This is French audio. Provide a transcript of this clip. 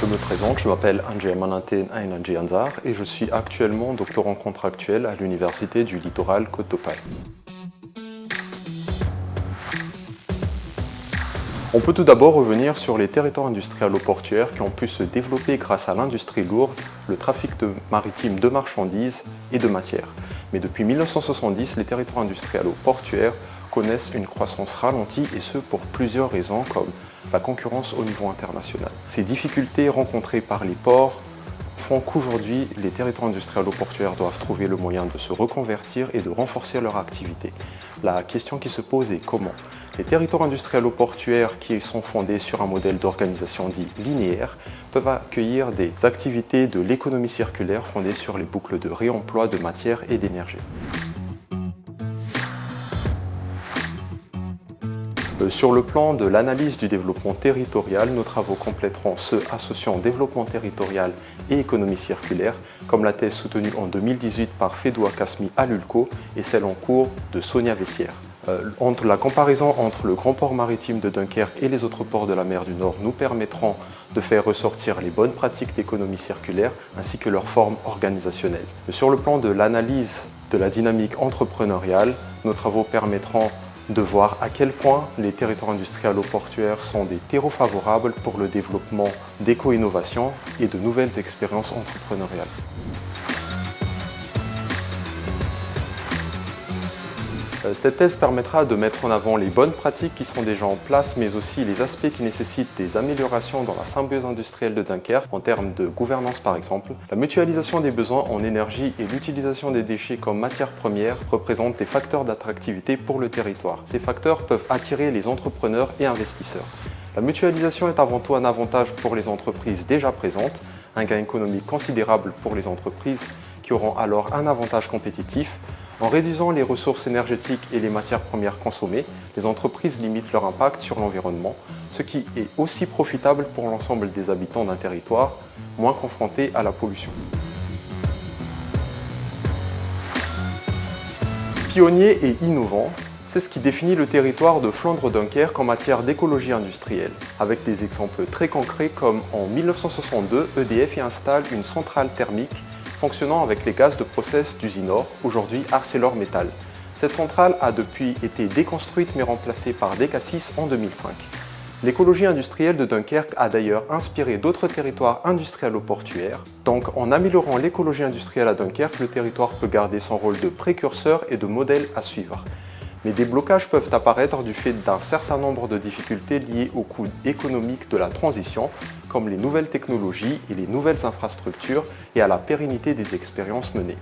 me présente, je m'appelle Andrzej Manaten Ainanji Anzar et je suis actuellement doctorant contractuel à l'Université du Littoral Côte d'Opale. On peut tout d'abord revenir sur les territoires industriels-portuaires qui ont pu se développer grâce à l'industrie lourde, le trafic maritime de marchandises et de matières. Mais depuis 1970, les territoires industriels-portuaires connaissent une croissance ralentie et ce pour plusieurs raisons comme la concurrence au niveau international. Ces difficultés rencontrées par les ports font qu'aujourd'hui, les territoires industriels-portuaires doivent trouver le moyen de se reconvertir et de renforcer leur activité. La question qui se pose est comment ? Les territoires industriels-portuaires qui sont fondés sur un modèle d'organisation dit linéaire peuvent accueillir des activités de l'économie circulaire fondées sur les boucles de réemploi de matière et d'énergie. Sur le plan de l'analyse du développement territorial, nos travaux compléteront ceux associant développement territorial et économie circulaire, comme la thèse soutenue en 2018 par Fedwa Kasmi à l'ULCO et celle en cours de Sonia Vessière. La comparaison entre le grand port maritime de Dunkerque et les autres ports de la mer du Nord nous permettront de faire ressortir les bonnes pratiques d'économie circulaire ainsi que leur forme organisationnelle. Sur le plan de l'analyse de la dynamique entrepreneuriale, nos travaux permettront de voir à quel point les territoires industriels-portuaires sont des terreaux favorables pour le développement d'éco-innovation et de nouvelles expériences entrepreneuriales. Cette thèse permettra de mettre en avant les bonnes pratiques qui sont déjà en place, mais aussi les aspects qui nécessitent des améliorations dans la symbiose industrielle de Dunkerque, en termes de gouvernance par exemple. La mutualisation des besoins en énergie et l'utilisation des déchets comme matière première représentent des facteurs d'attractivité pour le territoire. Ces facteurs peuvent attirer les entrepreneurs et investisseurs. La mutualisation est avant tout un avantage pour les entreprises déjà présentes, un gain économique considérable pour les entreprises qui auront alors un avantage compétitif. En réduisant les ressources énergétiques et les matières premières consommées, les entreprises limitent leur impact sur l'environnement, ce qui est aussi profitable pour l'ensemble des habitants d'un territoire, moins confrontés à la pollution. Pionnier et innovant, c'est ce qui définit le territoire de Flandre-Dunkerque en matière d'écologie industrielle, avec des exemples très concrets comme en 1962, EDF y installe une centrale thermique fonctionnant avec les gaz de process d'Usinor, aujourd'hui ArcelorMittal. Cette centrale a depuis été déconstruite mais remplacée par DK6 en 2005. L'écologie industrielle de Dunkerque a d'ailleurs inspiré d'autres territoires industriels-portuaires. Donc en améliorant l'écologie industrielle à Dunkerque, le territoire peut garder son rôle de précurseur et de modèle à suivre. Mais des blocages peuvent apparaître du fait d'un certain nombre de difficultés liées au coût économique de la transition, comme les nouvelles technologies et les nouvelles infrastructures et à la pérennité des expériences menées.